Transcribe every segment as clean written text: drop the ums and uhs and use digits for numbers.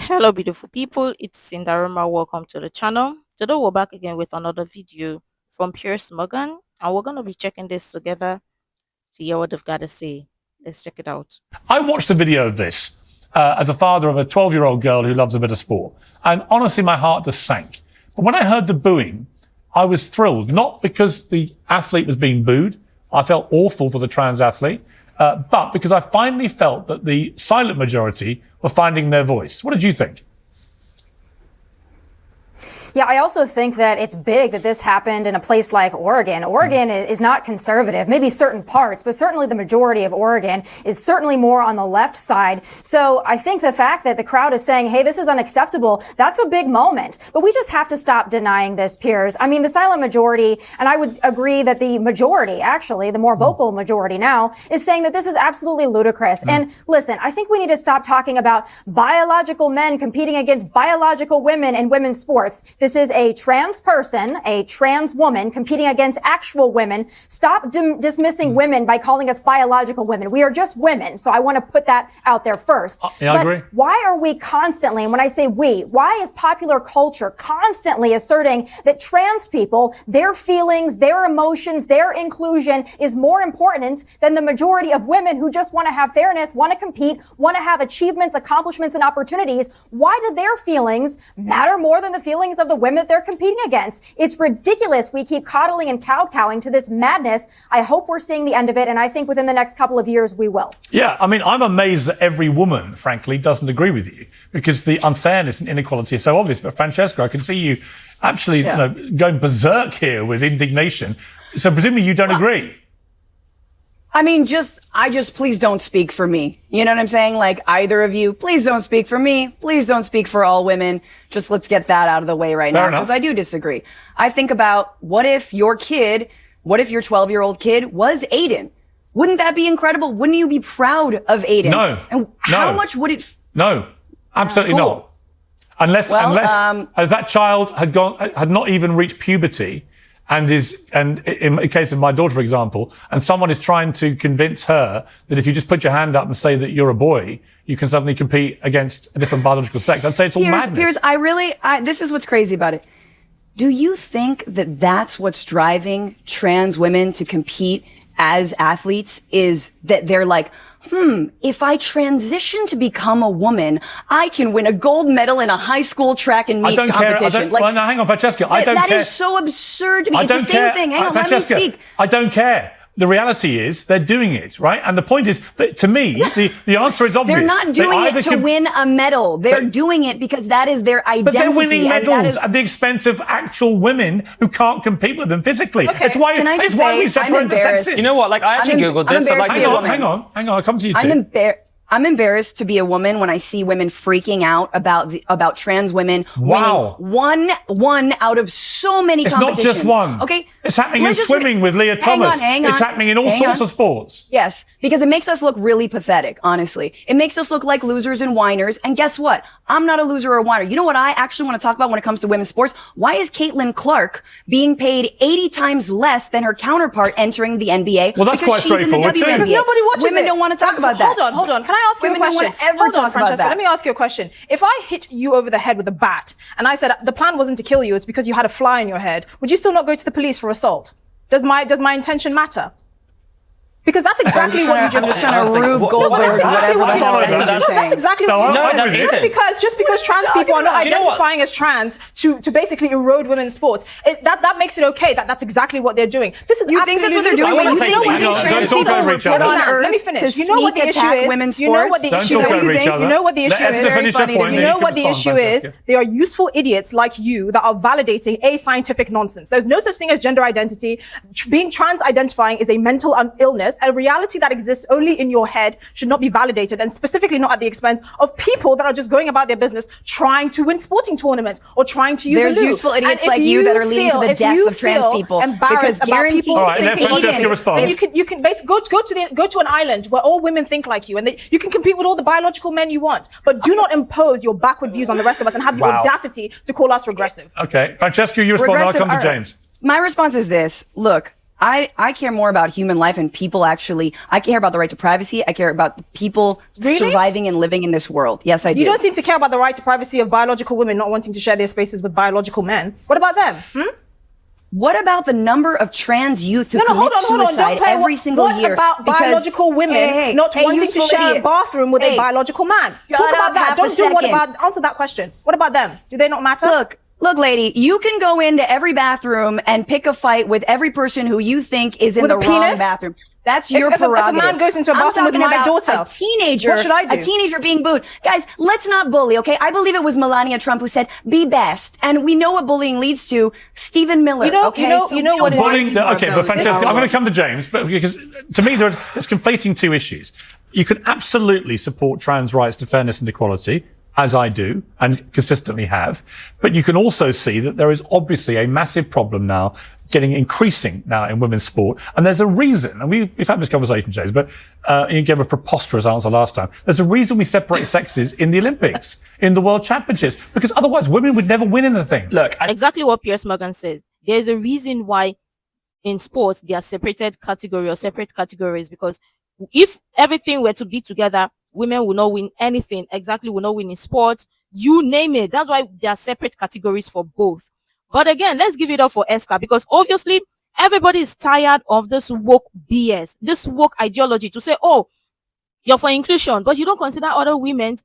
Hello, beautiful people. It's Sindafam. Welcome to the channel. Today, we're back again with another video from Piers, and we're going to be checking this together to hear what they've got to say. Let's check it out. I watched a video of this as a father of a 12-year-old girl who loves a bit of sport, and honestly, my heart just sank. But when I heard the booing, I was thrilled, not because the athlete was being booed. I felt awful for the trans athlete, but because I finally felt that the silent majority were finding their voice. What did you think? Yeah, I also think that it's big that this happened in a place like Oregon. Oregon is not conservative, maybe certain parts, but certainly the majority of Oregon is certainly more on the left side. So I think the fact that the crowd is saying, hey, this is unacceptable, that's a big moment. But we just have to stop denying this, Piers. I mean, the silent majority, and I would agree that the majority, actually, the more vocal majority now, is saying that this is absolutely ludicrous. And listen, I think we need to stop talking about biological men competing against biological women in women's sports. This is a trans person, a trans woman competing against actual women. Stop dismissing women by calling us biological women. We are just women. So I want to put that out there first. Yeah, I agree. Why are we constantly, and when I say we, why is popular culture constantly asserting that trans people, their feelings, their emotions, their inclusion is more important than the majority of women who just want to have fairness, want to compete, want to have achievements, accomplishments, and opportunities? Why do their feelings matter more than the feelings of the women that they're competing against? It's ridiculous. We keep coddling and kowtowing to this madness. I hope we're seeing the end of it, and I think within the next couple of years we will. Yeah, I mean, I'm amazed that every woman, frankly, doesn't agree with you because the unfairness and inequality is so obvious. But Francesca, I can see you actually going berserk here with indignation. So presumably you don't agree. I mean, please don't speak for me. You know what I'm saying? Like, either of you, please don't speak for me. Please don't speak for all women. Just let's get that out of the way right now, because I do disagree. I think about what if your 12-year-old kid was Aiden? Wouldn't that be incredible? Wouldn't you be proud of Aiden? No. And how much would it? No, absolutely not. Unless that child had not even reached puberty. And in the case of my daughter, for example, and someone is trying to convince her that if you just put your hand up and say that you're a boy, you can suddenly compete against a different biological sex. I'd say it's all madness. Piers, this is what's crazy about it. Do you think that that's what's driving trans women to compete as athletes, is that they're like, if I transition to become a woman, I can win a gold medal in a high school track and meet competition. Well, no, hang on, Francesca. I don't care. That is so absurd to me. It's the same thing. Hang on, Francesca, let me speak. I don't care. The reality is they're doing it, right? And the point is that, to me, the answer is obvious. They're not doing it to win a medal. They're doing it because that is their identity. But they're winning medals at the expense of actual women who can't compete with them physically. Okay. It's why we separate the sexes. You know what? Like, I actually Googled this. Hang on. I'll come to you too. I'm embarrassed to be a woman when I see women freaking out about trans women winning one out of so many competitions. It's not just one. Okay. It's happening in swimming with Leah Thomas. Hang on. It's happening in all sorts of sports. Yes, because it makes us look really pathetic, honestly. It makes us look like losers and whiners. And guess what? I'm not a loser or a whiner. You know what I actually want to talk about when it comes to women's sports? Why is Caitlin Clark being paid 80 times less than her counterpart entering the NBA? Well, that's quite straightforward too. Because nobody watches Women don't want to talk about that. Hold on. Can I ask you a question? Hold on, Francesca. Let me ask you a question. If I hit you over the head with a bat and I said the plan wasn't to kill you, it's because you had a fly in your head, would you still not go to the police for assault? Does my intention matter? Because that's exactly what you just said. trying to Rube Goldberg, That's exactly what you said. Just because trans people are not identifying as trans to basically erode women's sports, that makes it okay. That's exactly what they're doing. This is you think that's what they're doing? You know what the trans people were put on earth? Let me finish. To sneak attack women's sports. You know what the issue is. You know what the issue is. You know what the issue is. They are useful idiots like you that are validating ascientific nonsense. There's no such thing as gender identity. Being trans identifying is a mental illness. A reality that exists only in your head should not be validated, and specifically not at the expense of people that are just going about their business trying to win sporting tournaments or trying to use There's useful idiots like you that are leading to the death of trans people. Because all right, let Francesca respond. Then you can basically go to an island where all women think like you, and you can compete with all the biological men you want, but do not impose your backward views on the rest of us and have the audacity to call us regressive. Okay, Francesca, you respond. I'll come to James. My response is this. Look, I care more about human life and people actually. I care about the right to privacy. I care about the people surviving and living in this world. Yes, I do. You don't seem to care about the right to privacy of biological women not wanting to share their spaces with biological men. What about them? What about the number of trans youth who commit suicide every single year? What about biological women not wanting to share a bathroom with a biological man? Talk about that. Don't do what about, answer that question. What about them? Do they not matter? Look, lady, you can go into every bathroom and pick a fight with every person who you think is in the wrong bathroom. That's your prerogative. If a man goes into a bathroom with my daughter, a teenager, what should I do? A teenager being booed. Guys, let's not bully, okay? I believe it was Melania Trump who said, be best. And we know what bullying leads to. Stephen Miller, you know what bullying, okay, but Francesca, I'm going to come to James, but because to me, it's conflating two issues. You can absolutely support trans rights to fairness and equality, as I do and consistently have. But you can also see that there is obviously a massive problem now increasing now in women's sport. And there's a reason, and we've had this conversation, James, but you gave a preposterous answer last time. There's a reason we separate sexes in the Olympics, in the World Championships, because otherwise women would never win anything. Look, exactly what Piers Morgan says. There's a reason why in sports they are separated category or separate categories, because if everything were to be together, women will not win anything. Exactly, will not win in sports. You name it. That's why there are separate categories for both. But again, let's give it up for Esther, because obviously everybody is tired of this woke BS, this woke ideology to say, oh, you're for inclusion, but you don't consider other women's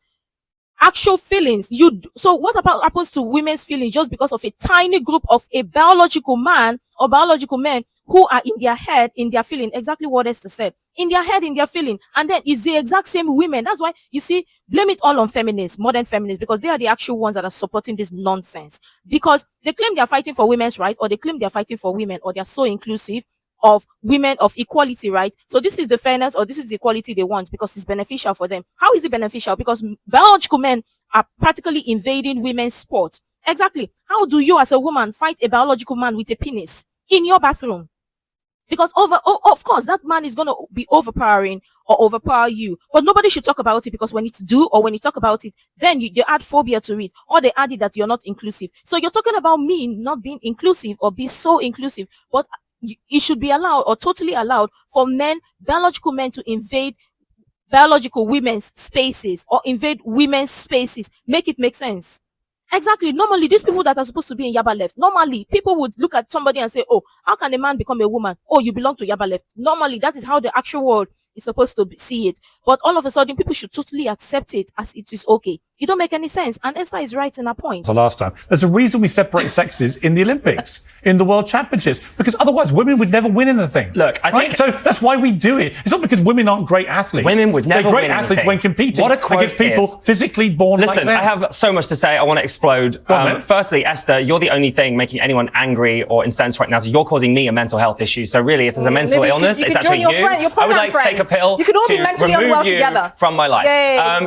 actual feelings. So what about happens to women's feelings just because of a tiny group of a biological man or biological men who are in their head, in their feeling, exactly what Esther said, in their head, in their feeling, and then it's the exact same women. That's why you see, blame it all on feminists, modern feminists, because they are the actual ones that are supporting this nonsense, because they claim they are fighting for women's rights, or they claim they are fighting for women, or they are so inclusive of women, of equality, right? So this is the fairness, or this is the equality they want because it's beneficial for them. How is it beneficial? Because biological men are practically invading women's sports. Exactly. How do you as a woman fight a biological man with a penis in your bathroom? Because of course, that man is going to be overpowering or overpower you. But nobody should talk about it, because when it's due, or when you talk about it, then you add phobia to it, or they add it that you're not inclusive. So you're talking about me not being inclusive or be so inclusive, but it should be allowed, or totally allowed, for men, biological men, to invade biological women's spaces or invade women's spaces. Make it make sense. Exactly. Normally, these people that are supposed to be in Yaba left, normally people would look at somebody and say, oh, how can a man become a woman? Oh, you belong to Yaba left. Normally, that is how the actual world is supposed to see it. But all of a sudden, people should totally accept it as it is okay. It don't make any sense. And Esther is right in her point. So last time, there's a reason we separate sexes in the Olympics, in the World Championships, because otherwise women would never win anything. Look, I think so. That's why we do it. It's not because women aren't great athletes. Women would never They're great win athletes anything. when competing What a quote, against people Piers. physically born Listen, like them. I have so much to say. I want to explode. Firstly, Esther, you're the only thing making anyone angry or incensed right now. So you're causing me a mental health issue. So really, if there's a mental illness, it's actually you. I would like to take a pill to remove you from my life.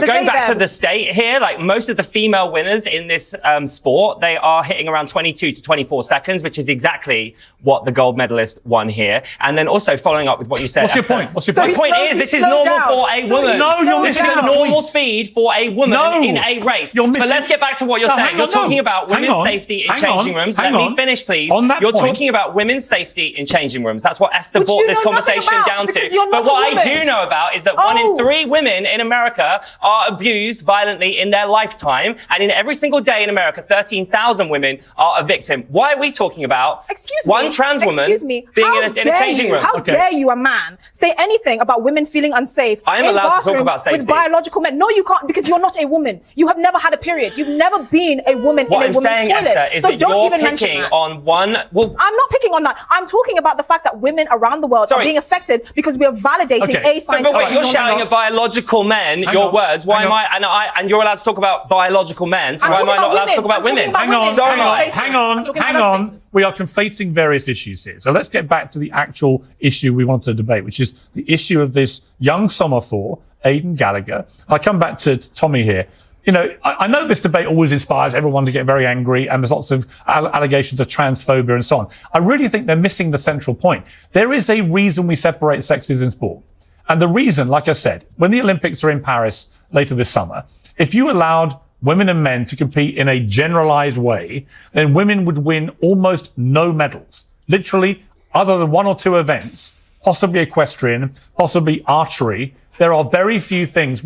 Going back to the state here, like most of the female winners in this sport, they are hitting around 22 to 24 seconds, which is exactly what the gold medalist won here. And then also following up with what you said. What's your Esther, point? What's your point? My point is, this is normal for a woman. This is normal speed for a woman in a race. But let's get back to what you're saying. You're talking about women's safety in changing rooms. Let me finish, please. You're talking about women's safety in changing rooms. That's what Esther brought this conversation down to. But what I do know about is that 1 in 3 women in America are abused violently in their lifetime. And in every single day in America, 13,000 women are a victim. Why are we talking about one trans woman being in a changing room? How dare you, a man, say anything about women feeling unsafe I am allowed to talk about safety with biological men? No, you can't, because you're not a woman. You have never had a period. You've never been a woman in a woman's toilet. Esther, is so that don't you're even mention picking that. on one. Well, I'm not picking on that. I'm talking about the fact that women around the world are being affected because we are validating a scientific. But wait, you're shouting at biological men. Your words. Why am I? And you're allowed to talk about biological men. So why am I not allowed to talk about women? Hang on. We are conflating various issues here. So let's get back to the actual issue we want to debate, which is the issue of this young sophomore, Aidan Gallagher. I'll come back to Tommy here. You know, I know this debate always inspires everyone to get very angry, and there's lots of allegations of transphobia and so on. I really think they're missing the central point. There is a reason we separate sexes in sport. And the reason, like I said, when the Olympics are in Paris later this summer, if you allowed women and men to compete in a generalized way, then women would win almost no medals. Literally, other than one or two events, possibly equestrian, possibly archery, there are very few things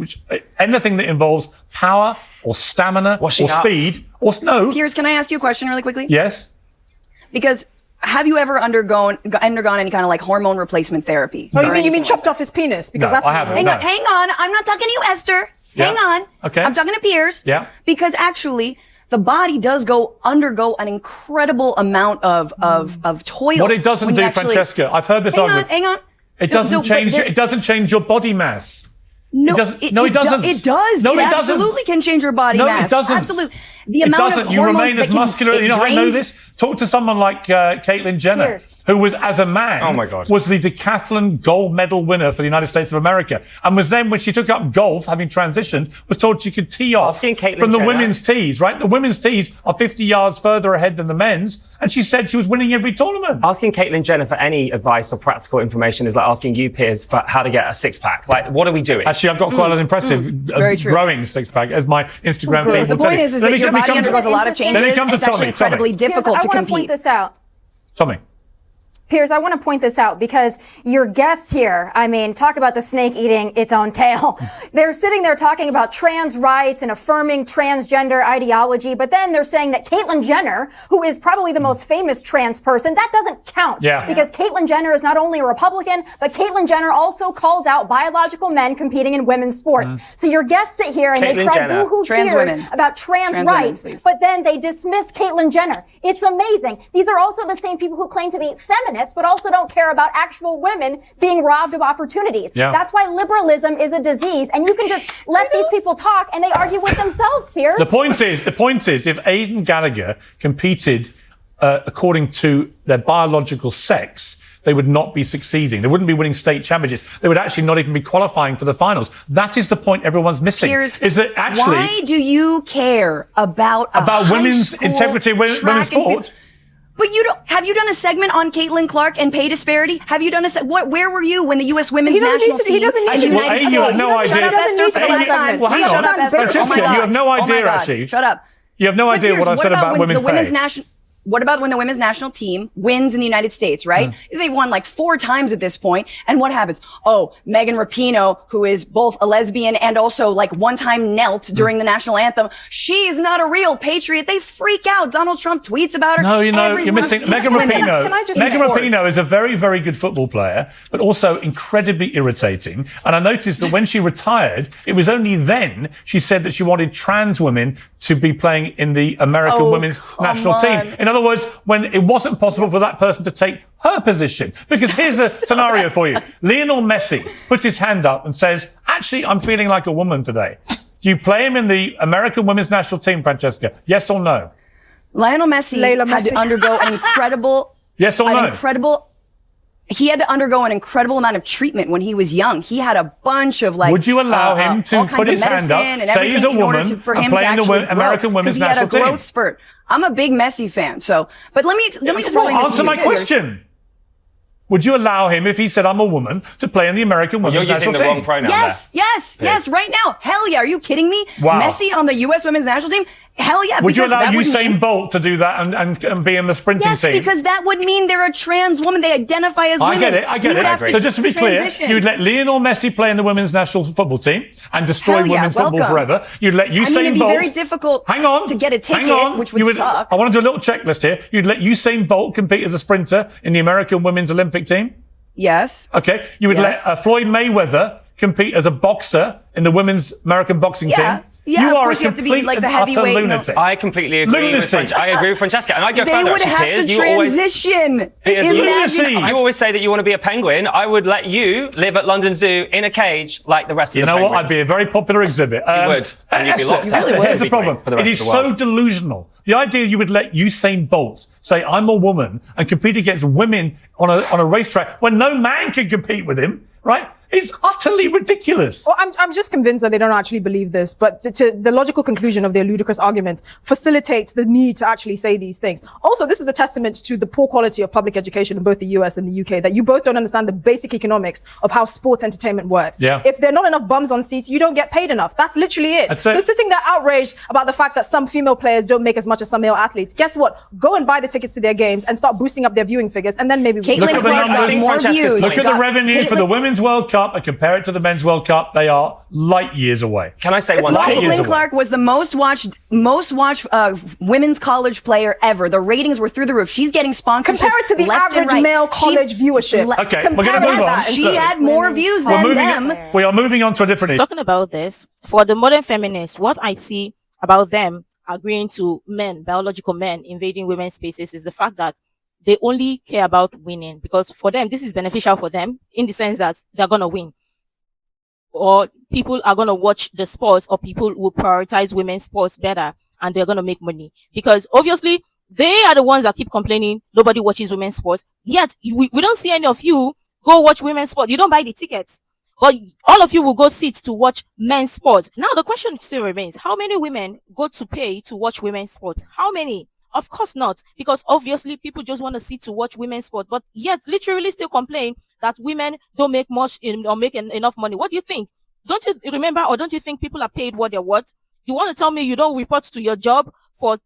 anything that involves power or stamina or speed or no. Piers, can I ask you a question really quickly? Yes. Because have you ever undergone any kind of like hormone replacement therapy? Oh, you mean chopped off his penis? Because that's I haven't. Hang on. I'm not talking to you, Esther. Hang on. Okay. I'm talking to Piers. Yeah. Because actually, the body does undergo an incredible amount of toil. What it doesn't do, Francesca, I've heard this argument. Hang on. It doesn't it doesn't change your body mass. No, it doesn't. It No, does. it doesn't. Absolutely can change your body mass. No, it doesn't. Absolutely. The amount of you hormones remain as muscular. You know how I know this? Talk to someone like Caitlyn Jenner, Piers. who was, as a man, oh my God, was the decathlon gold medal winner for the United States of America, and was then, when she took up golf, having transitioned, was told she could tee off from the women's tees. Right, the women's tees are 50 yards further ahead than the men's, and she said she was winning every tournament. Asking Caitlyn Jenner for any advice or practical information is like asking you, Piers, for how to get a six-pack. Like, what are we doing? Actually, I've got quite an impressive growing six-pack, as my Instagram feed will The point is that your body undergoes a lot of changes. It's actually incredibly difficult to compete. I want to point this out. Tommy. Piers, I want to point this out because your guests here, I mean, talk about the snake eating its own tail. They're sitting there talking about trans rights and affirming transgender ideology, but then they're saying that Caitlyn Jenner, who is probably the most famous trans person, that doesn't count. Yeah. Because Caitlyn Jenner is not only a Republican, but Caitlyn Jenner also calls out biological men competing in women's sports. So your guests sit here and they cry boo-hoo tears about trans rights, but then they dismiss Caitlyn Jenner. It's amazing. These are also the same people who claim to be feminists, but also don't care about actual women being robbed of opportunities. Yeah. That's why liberalism is a disease, and you can just let these people talk and they argue with themselves, Piers. The point is, if Aidan Gallagher competed according to their biological sex, they would not be succeeding. They wouldn't be winning state championships. They would actually not even be qualifying for the finals. That is the point everyone's missing. Piers, is that actually, why do you care about women's integrity in women's sport? But have you done a segment on Caitlin Clark and pay disparity? Have you done where were you when the U.S. women's national team? He doesn't need to. You have no idea. Well, hang on. Francesca, you have no idea, actually. Shut up. You have no idea what I've said about women's pay. What about when the women's national team wins in the United States, right? They've won like 4 times at this point. And what happens? Oh, Megan Rapinoe, who is both a lesbian and also like one-time knelt during the national anthem. She's not a real patriot. They freak out. Donald Trump tweets about her. No, you're missing Megan Rapinoe. Megan Rapinoe is a very, very good football player, but also incredibly irritating. And I noticed that when she retired, it was only then she said that she wanted trans women to be playing in the American women's national team. In other words, when it wasn't possible for that person to take her position. Because here's a scenario for you. Lionel Messi puts his hand up and says, actually, I'm feeling like a woman today. Do you play him in the American women's national team, Francesca? Yes or no? Lionel Messi had to undergo an incredible... Yes or no? He had to undergo an incredible amount of treatment when he was young. He had a bunch of Would you allow him to put his hand up, say he's a woman, and play in the American women's national team? He had a growth spurt. I'm a big Messi fan, but let me just explain this to you. Answer my question. Would you allow him, if he said, I'm a woman, to play in the American women's national team? You're using the wrong pronoun Yes, right now. Hell yeah. Are you kidding me? Wow. Messi on the U.S. women's national team? Hell yeah. Would you allow Usain Bolt to do that and be in the sprinting team? Yes, because that would mean they're a trans woman. They identify as women. I get it. So just to be clear, you'd let Lionel Messi play in the women's national football team and destroy women's football forever. You'd let Usain Bolt... it'd be very difficult to get a ticket, which would suck. I want to do a little checklist here. You'd let Usain Bolt compete as a sprinter in the American women's Olympic team? Yes. Okay. You would let Floyd Mayweather compete as a boxer in the women's American boxing team? Yeah, you of are course a you have to be complete like the and utter heavyweight. lunatic. I completely agree with Francesca. And I go they further, would have Piers. to transition. You always say that you want to be a penguin. I would let you live at London Zoo in a cage like the rest of the penguins. You know what? I'd be a very popular exhibit. You would. And you'd be locked up. Here's the problem. It is so delusional. The idea you would let Usain Bolt say, I'm a woman, and compete against women on a racetrack when no man can compete with him, right? is utterly ridiculous. Well, I'm just convinced that they don't actually believe this, but to the logical conclusion of their ludicrous arguments facilitates the need to actually say these things. Also, this is a testament to the poor quality of public education in both the US and the UK, that you both don't understand the basic economics of how sports entertainment works. Yeah. If there are not enough bums on seats, you don't get paid enough. That's literally it. So sitting there outraged about the fact that some female players don't make as much as some male athletes, guess what? Go and buy the tickets to their games and start boosting up their viewing figures, and then maybe look at the numbers, more views. Look at the revenue for the Women's World Cup and compare it to the Men's World Cup. They are light years away. Can I say one thing? Caitlin Clark was the most watched women's college player ever. The ratings were through the roof. She's getting sponsorships. Compare it to the average male college viewership. Okay, we're going to move on. She had more views than them. We are moving on to a different issue. Talking about this, for the modern feminists, what I see about them agreeing to men, biological men, invading women's spaces is the fact that they only care about winning, because for them, this is beneficial for them in the sense that they're going to win. Or people are going to watch the sports, or people will prioritize women's sports better, and they're going to make money. Because obviously, they are the ones that keep complaining nobody watches women's sports. Yet, we don't see any of you go watch women's sports. You don't buy the tickets. But all of you will go sit to watch men's sports. Now, the question still remains, how many women go to pay to watch women's sports? How many? Of course not, because obviously people just want to sit to watch women's sport, but yet literally still complain that women don't make much or make enough money. What do you think? Don't you remember, or don't you think people are paid what they're worth? You want to tell me you don't report to your job for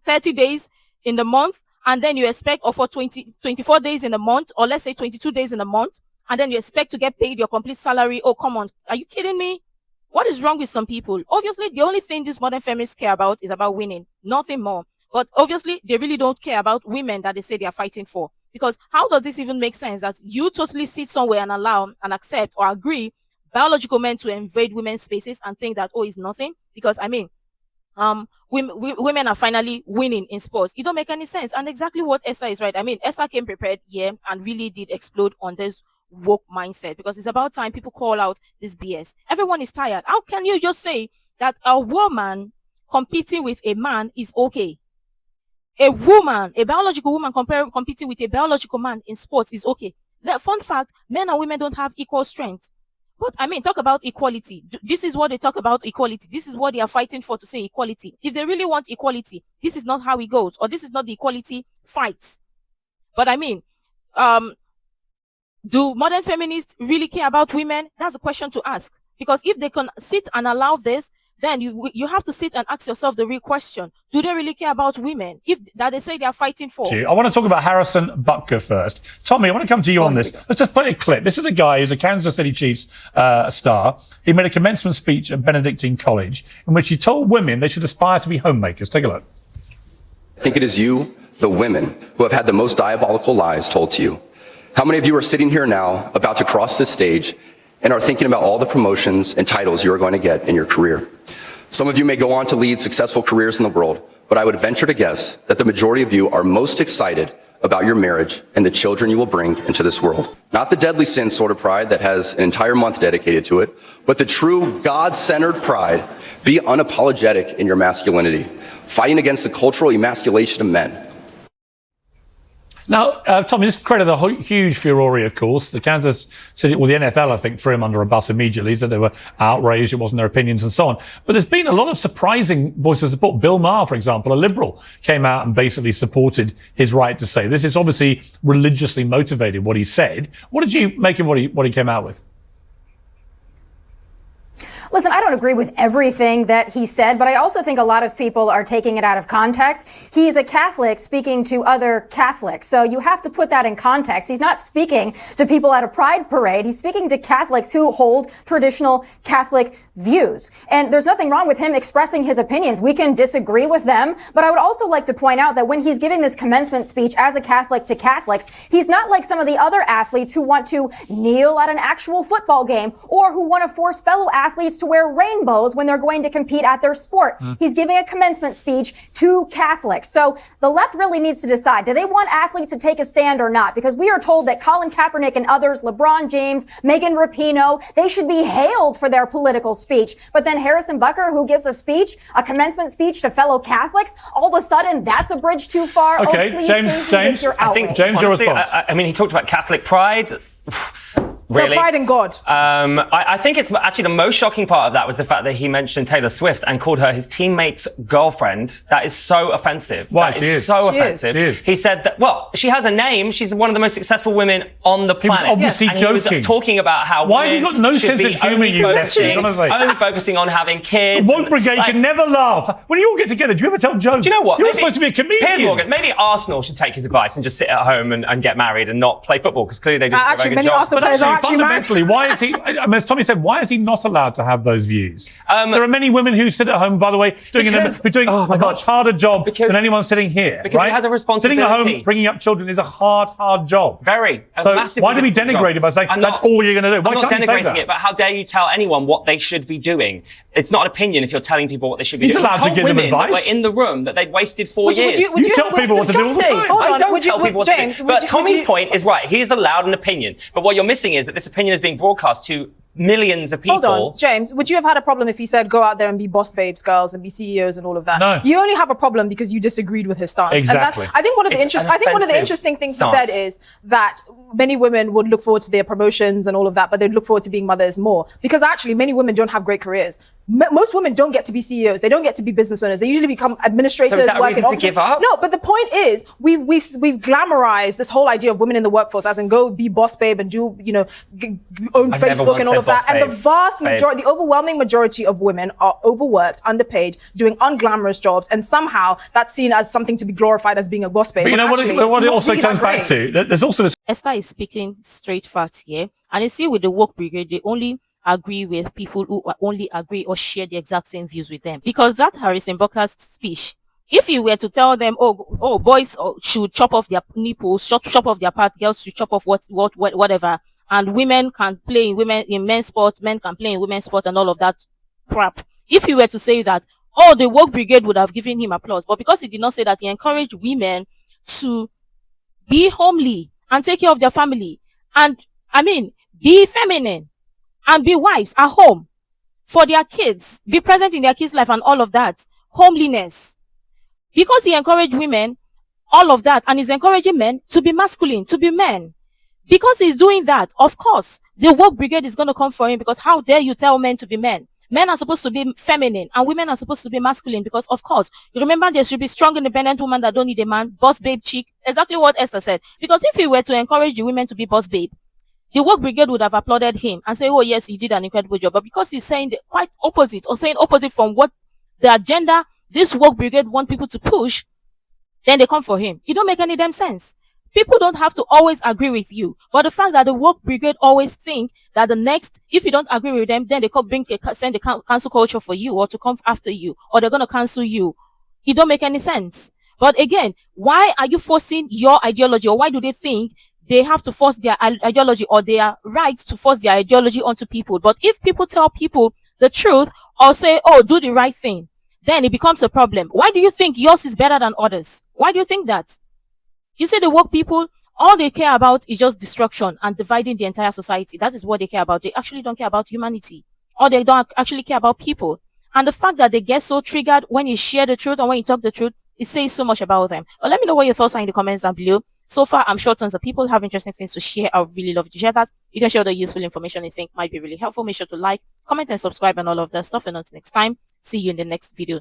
30 days in the month, and then you expect, or for 24 days in a month, or let's say 22 days in a month, and then you expect to get paid your complete salary? Oh, come on. Are you kidding me? What is wrong with some people? Obviously, the only thing these modern feminists care about is about winning, nothing more. But obviously, they really don't care about women that they say they are fighting for. Because how does this even make sense that you totally sit somewhere and allow and accept or agree biological men to invade women's spaces and think that, oh, it's nothing? Because, I mean, women are finally winning in sports. It don't make any sense. And exactly what Esther is right. I mean, Esther came prepared here and really did explode on this woke mindset, because it's about time people call out this BS. Everyone is tired. How can you just say that a woman competing with a man is okay? A woman, a biological woman competing with a biological man in sports is okay. The fun fact, men and women don't have equal strength. But I mean, talk about equality. This is what they talk about, equality. This is what they are fighting for, to say equality. If they really want equality, this is not how it goes, or this is not the equality fights. But I mean, do modern feminists really care about women? That's a question to ask. Because if they can sit and allow this, then you have to sit and ask yourself the real question. Do they really care about women if that they say they are fighting for? I want to talk about Harrison Butker first. Tommy, I want to come to you on this. Let's just play a clip. This is a guy who's a Kansas City Chiefs star. He made a commencement speech at Benedictine College in which he told women they should aspire to be homemakers. Take a look. I think it is you, the women, who have had the most diabolical lies told to you. How many of you are sitting here now about to cross this stage and are thinking about all the promotions and titles you are going to get in your career? Some of you may go on to lead successful careers in the world, but I would venture to guess that the majority of you are most excited about your marriage and the children you will bring into this world. Not the deadly sin sort of pride that has an entire month dedicated to it, but the true God-centered pride. Be unapologetic in your masculinity, fighting against the cultural emasculation of men. Now, Tommy, this created a huge furore, of course. The Kansas City, well, the NFL, I think, threw him under a bus immediately, said they were outraged, it wasn't their opinions and so on. But there's been a lot of surprising voices of support. Bill Maher, for example, a liberal, came out and basically supported his right to say this. Is obviously religiously motivated, what he said. What did you make of what he came out with? Listen, I don't agree with everything that he said, but I also think a lot of people are taking it out of context. He's a Catholic speaking to other Catholics, so you have to put that in context. He's not speaking to people at a pride parade. He's speaking to Catholics who hold traditional Catholic views. And there's nothing wrong with him expressing his opinions. We can disagree with them, but I would also like to point out that when he's giving this commencement speech as a Catholic to Catholics, he's not like some of the other athletes who want to kneel at an actual football game or who want to force fellow athletes to wear rainbows when they're going to compete at their sport. He's giving a commencement speech to Catholics. So the left really needs to decide, do they want athletes to take a stand or not? Because we are told that Colin Kaepernick and others, LeBron James, Megan Rapinoe, they should be hailed for their political speech. But then Harrison Butker, who gives a speech, a commencement speech to fellow Catholics, all of a sudden that's a bridge too far. Okay, oh, please James, your I think, James, your response. I mean, he talked about Catholic pride. Really? No, pride in God. I think it's actually the most shocking part of that was the fact that he mentioned Taylor Swift and called her his teammate's girlfriend. That is so offensive. Why? That is so offensive. She is. He said that, well, she has a name. She's one of the most successful women on the planet. He was obviously joking. He was talking about how why have you got no sense of humour, you lefty? Only focusing on having kids. The woke brigade can never laugh. When you all get together, do you ever tell jokes? Do you know what? You're supposed to be a comedian. Piers Morgan, maybe Arsenal should take his advice and just sit at home and get married and not play football, because clearly they do a very good job. Arsenal players are actually fundamentally, why is he, as Tommy said, why is he not allowed to have those views? There are many women who sit at home, by the way, doing a much harder job than anyone sitting here. Because he has a responsibility. Sitting at home, bringing up children is a hard job. Very. So why do we denigrate it by saying that's all you're going to do? Why I'm not can't you say denigrating that? it, but how dare you tell anyone what they should be doing? It's not an opinion if you're telling people what they should be He's doing. allowed to give them advice. That were in the room that they'd wasted 4 years. You tell people what to do all the time. I don't tell people what to do. But Tommy's point is right. He is allowed an opinion. But what you're missing is that this opinion is being broadcast to millions of people. Hold on, James, would you have had a problem if he said go out there and be boss babes, girls, and be CEOs and all of that? No. You only have a problem because you disagreed with his stance. Exactly. And I think one of the interesting things he said is that many women would look forward to their promotions and all of that, but they'd look forward to being mothers more. Because actually, many women don't have great careers. Most women don't get to be CEOs. They don't get to be business owners. They usually become administrators. So is that a reason to give up? No, but the point is, we've glamorized this whole idea of women in the workforce, as in go be boss babe and do, own Facebook and all of that. And the vast majority, the overwhelming majority of women are overworked, underpaid, doing unglamorous jobs, and somehow that's seen as something to be glorified as being a boss babe. But you know what it also comes back to? There's also this. Esther is speaking straight facts here, and you see with the woke brigade, they only agree with people who only agree or share the exact same views with them. Because that Harrison Butker's speech, if you were to tell them, oh, boys should chop off their nipples, chop off their part, girls should chop off whatever, and women can play in men's sport, men can play in women's sport, and all of that crap. If you were to say that, the woke brigade would have given him applause. But because he did not say that, he encouraged women to be homely and take care of their family, and be feminine and be wives at home for their kids, be present in their kids' life and all of that. Homeliness. Because he encouraged women, all of that, and he's encouraging men to be masculine, to be men. Because he's doing that, of course, the woke brigade is going to come for him, because how dare you tell men to be men? Men are supposed to be feminine and women are supposed to be masculine, because of course, you remember there should be strong, independent women that don't need a man, boss babe chick. Exactly what Esther said. Because if he were to encourage the women to be boss babe, the woke brigade would have applauded him and say, oh yes, he did an incredible job. But because he's saying the quite opposite, or saying opposite from what the agenda this woke brigade want people to push, then they come for him. It don't make any damn sense. People don't have to always agree with you. But the fact that the woke brigade always think that the next, if you don't agree with them, then they could send the cancel culture for you, or to come after you, or they're going to cancel you. It don't make any sense. But again, why are you forcing your ideology, or why do they think they have to force their ideology, or their right to force their ideology onto people? But if people tell people the truth, or say, oh, do the right thing, then it becomes a problem. Why do you think yours is better than others? Why do you think that? You see, the woke people, all they care about is just destruction and dividing the entire society. That is what they care about. They actually don't care about humanity, or they don't actually care about people. And the fact that they get so triggered when you share the truth or when you talk the truth, it says so much about them. But let me know what your thoughts are in the comments down below. So far, I'm sure tons of people have interesting things to share. I would really love to share that. You can share the useful information you think might be really helpful. Make sure to like, comment, and subscribe and all of that stuff. And until next time, see you in the next video.